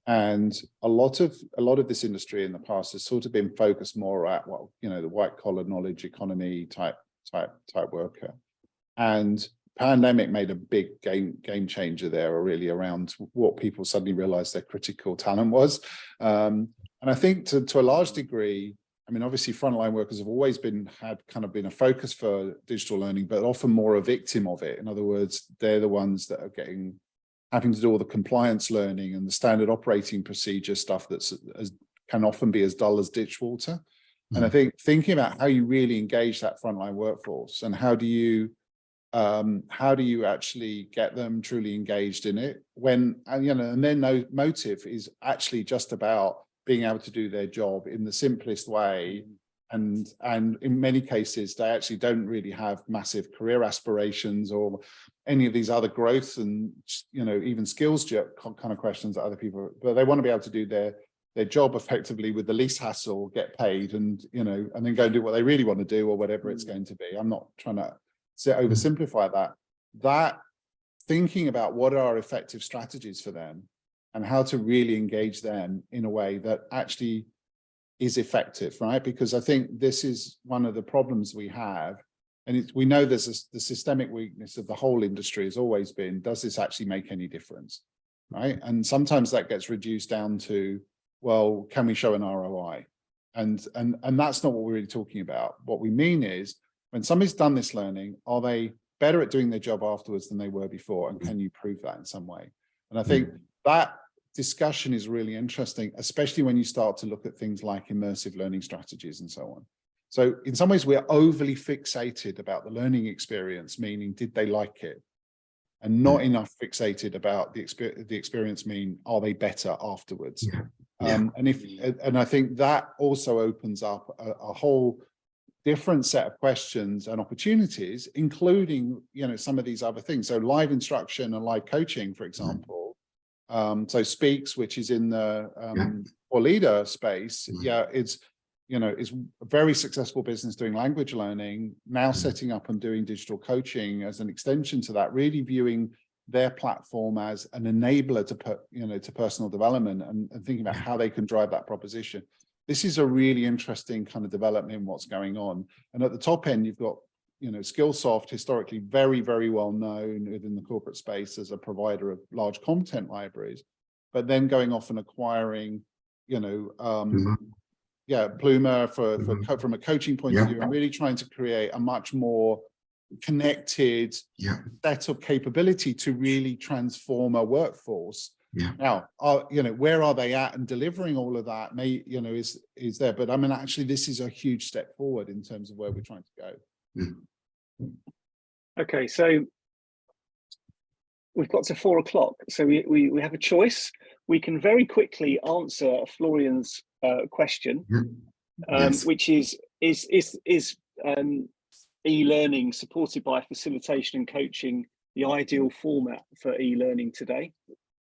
And a lot of this industry in the past has sort of been focused more at, well, you know, the white collar knowledge economy type worker. And pandemic made a big game changer there, really, around what people suddenly realized their critical talent was. And I think to a large degree, I mean, obviously frontline workers have always been a focus for digital learning, but often more a victim of it. In other words, they're the ones that are having to do all the compliance learning and the standard operating procedure stuff can often be as dull as ditch water. And I think thinking about how you really engage that frontline workforce and how do you actually get them truly engaged in it when, and then no motive is actually just about being able to do their job in the simplest way. And in many cases, they actually don't really have massive career aspirations or any of these other growth and, even skills kind of questions that other people, but they want to be able to do their job effectively with the least hassle, get paid, and then go and do what they really want to do or whatever it's going to be. I'm not trying to oversimplify that thinking about what are effective strategies for them and how to really engage them in a way that actually is effective, right? Because I think this is one of the problems we have. And we know there's the systemic weakness of the whole industry has always been, does this actually make any difference, right? And sometimes that gets reduced down to, well, can we show an ROI? And that's not what we're really talking about. What we mean is, when somebody's done this learning, are they better at doing their job afterwards than they were before? And can you prove that in some way? And I think that discussion is really interesting, especially when you start to look at things like immersive learning strategies and so on. So in some ways, we're overly fixated about the learning experience, meaning did they like it? And not enough fixated about the experience, mean are they better afterwards? And I think that also opens up a whole different set of questions and opportunities, including, some of these other things. So live instruction and live coaching, for example. So Speaks, which is in the for leader space, is a very successful business doing language learning, now setting up and doing digital coaching as an extension to that, really viewing their platform as an enabler to personal development and thinking about how they can drive that proposition. This is a really interesting kind of development in what's going on. And at the top end, you've got, Skillsoft, historically very, very well known within the corporate space as a provider of large content libraries, but then going off and acquiring, Pluma from a coaching point of view, and really trying to create a much more connected set of capability to really transform a workforce. Now, where are they at and delivering all of that is there, but I mean, actually, this is a huge step forward in terms of where we're trying to go. Okay, so we've got to 4 o'clock, so we have a choice. We can very quickly answer Florian's question, which is e-learning supported by facilitation and coaching the ideal format for e-learning today?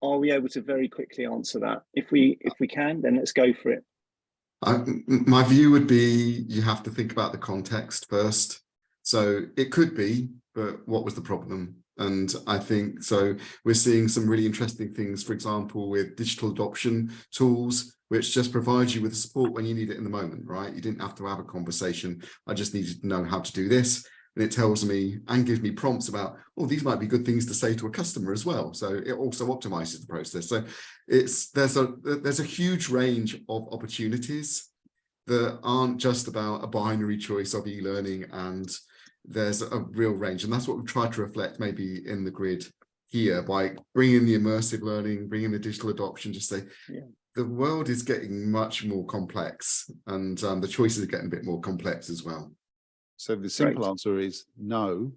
Are we able to very quickly answer that? If we can, then let's go for it. My view would be you have to think about the context first. So it could be, but what was the problem? And I think so we're seeing some really interesting things, for example, with digital adoption tools, which just provide you with the support when you need it in the moment, right? You didn't have to have a conversation. I just needed to know how to do this. And it tells me and gives me prompts about, oh, these might be good things to say to a customer as well. So it also optimizes the process. So there's a huge range of opportunities that aren't just about a binary choice of e-learning, and there's a real range. And that's what we've tried to reflect maybe in the grid here by bringing the immersive learning, bringing the digital adoption, just say, the world is getting much more complex, and the choices are getting a bit more complex as well. So the simple answer is no.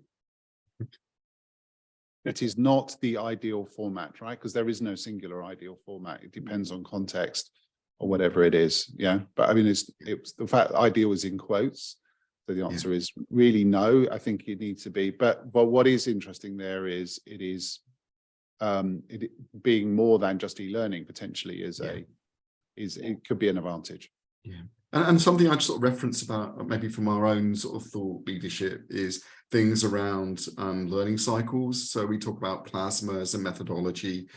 It is not the ideal format, right? Because there is no singular ideal format. It depends on context or whatever it is. Yeah. But I mean, it's the fact ideal is in quotes. So the answer is really no. I think it needs to be. But what is interesting there is it being more than just e-learning potentially it could be an advantage. Yeah. And something I just sort of reference about maybe from our own sort of thought leadership is things around learning cycles. So we talk about plasmas and methodology.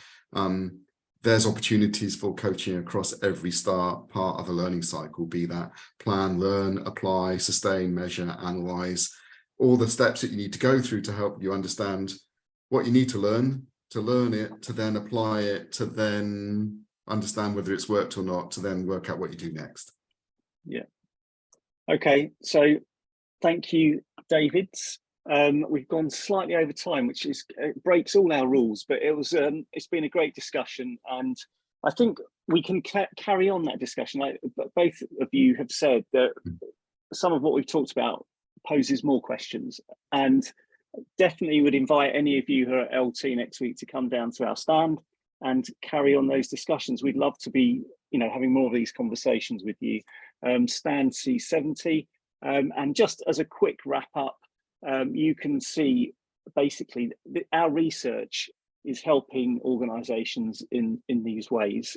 there's opportunities for coaching across every part of the learning cycle, be that plan, learn, apply, sustain, measure, analyze, all the steps that you need to go through to help you understand what you need to learn it, to then apply it, to then understand whether it's worked or not, to then work out what you do next. Yeah. Okay, so thank you, David. We've gone slightly over time, which is breaks all our rules, but it's been a great discussion, and I think we can carry on that discussion. Both of you have said that some of what we've talked about poses more questions, and definitely would invite any of you who are at LT next week to come down to our stand and carry on those discussions. We'd love to be, having more of these conversations with you. Stand C70, and just as a quick wrap up, you can see basically our research is helping organisations in these ways.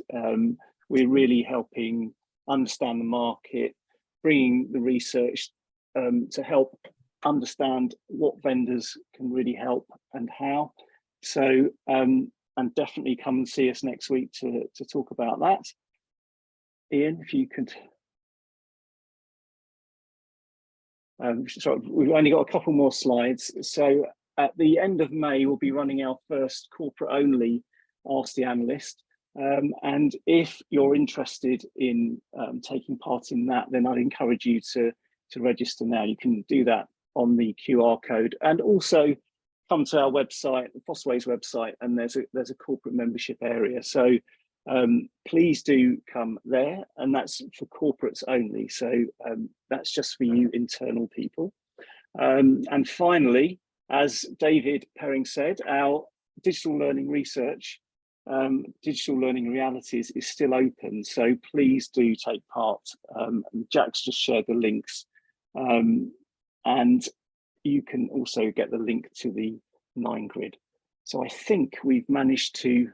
We're really helping understand the market, bringing the research to help understand what vendors can really help and how. So, and definitely come and see us next week to talk about that. Ian, if you could. Sorry, we've only got a couple more slides. So at the end of May, we'll be running our first corporate only Ask the Analyst. And if you're interested in taking part in that, then I'd encourage you to register now. You can do that on the QR code, and also come to our website, Fosway's website, and there's a corporate membership area. So please do come there, and that's for corporates only. So that's just for you internal people. And finally, as David Perring said, our digital learning research, digital learning realities is still open. So please do take part. Jack's just shared the links. And you can also get the link to the 9-grid. So I think we've managed to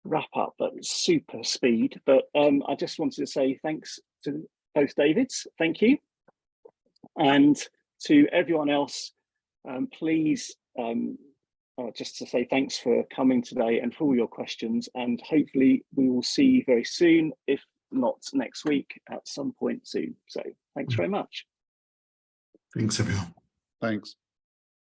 wrap up at super speed, but I just wanted to say thanks to both Davids, thank you. And to everyone else, please, just to say thanks for coming today and for all your questions, and hopefully we will see you very soon, if not next week, at some point soon. So thanks very much. Thanks, everyone. Thanks.